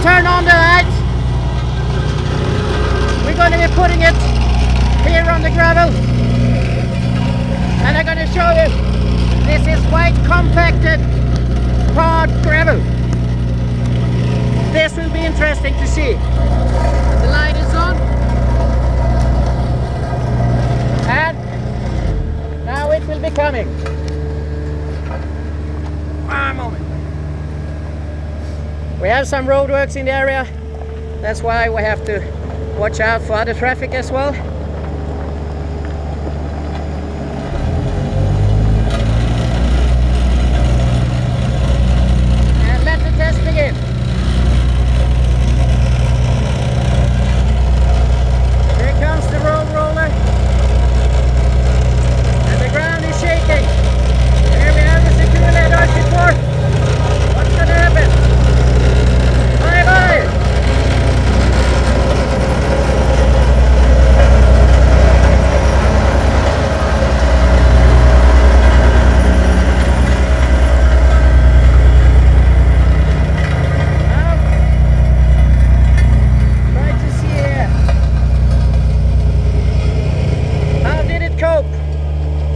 turn on the lights. We're going to be putting it here on the gravel. And I'm going to show you, this is quite compacted hard gravel. This will be interesting to see. The light is on. And now it will be coming. One moment. We have some roadworks in the area. That's why we have to watch out for other traffic as well. And let the test begin. Here comes the road roller. And the ground is shaking. Here we have the SecuriLed RC4. What's going to happen? Bye-bye!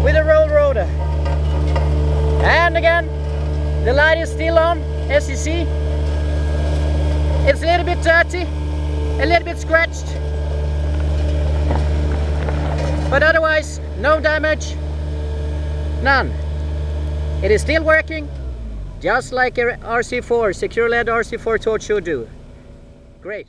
With a roll rotor. And again, the light is still on, as you see. It's a little bit dirty, a little bit scratched, but otherwise no damage, none. It is still working, just like a RC4, SecuriLed RC4 torch should do. Great.